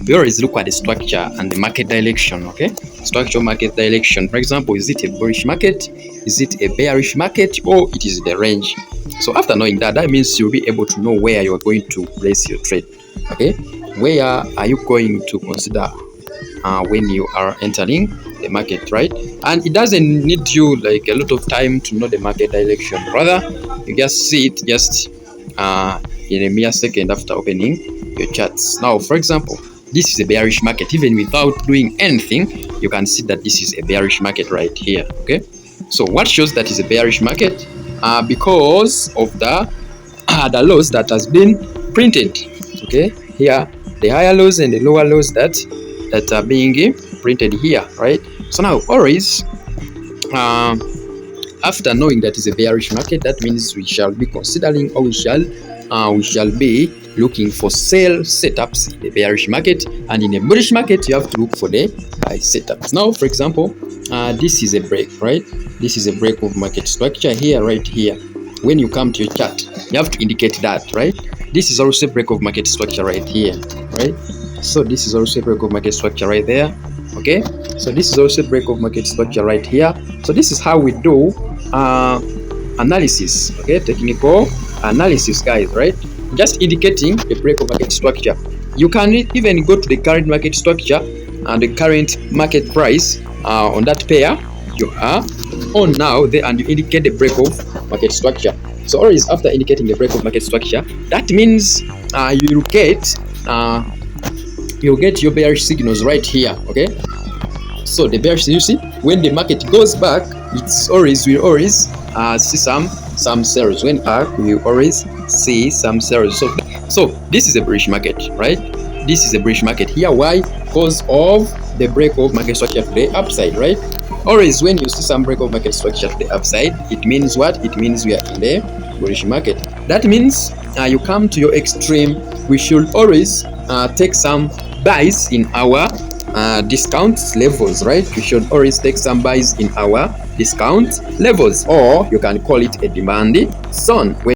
we always look at the structure and the market direction. Okay, structure, market direction. For example, is it a bullish market, is it a bearish market, or it is the range? So after knowing that, that means you'll be able to know where you are going to place your trade. Okay, where are you going to consider when you are entering the market, right? And it doesn't need you like a lot of time to know the market direction. Rather, you just see it just in a mere second after opening your charts. Now, for example, this is a bearish market. Even without doing anything, you can see that this is a bearish market right here. Okay, so what shows that is a bearish market? Because of the lows that has been printed. Okay, here the higher lows and the lower lows that are being printed here, right? So now always after knowing that is a bearish market, that means we shall be considering, or we shall be looking for sell setups in the bearish market, and in a bullish market you have to look for the buy setups. Now, for example, this is a break, right? This is a break of market structure here, right here. When you come to your chart, you have to indicate that, right? This is also a break of market structure right here, right? So this is also a break of market structure right there. Okay, so this is also a break of market structure right here. So this is how we do analysis. Okay, technical analysis, guys, right? Just indicating the break of market structure. You can even go to the current market structure and the current market price on that pair you are on now there, and you indicate the break of market structure. So always after indicating the break of market structure, that means you'll get your bearish signals right here. Okay, so the bearish, you see, when the market goes back, it's always, we always see some sells. When back, we always see some sells. So this is a bullish market, right? This is a bullish market here. Why? Because of the break of market structure to the upside, right? Always when you see some break of market structure to the upside, it means what? It means we are in the bullish market. That means you come to your extreme. We should always take some buys in our discount levels, right? We should always take some buys in our discount levels, or you can call it a demand zone.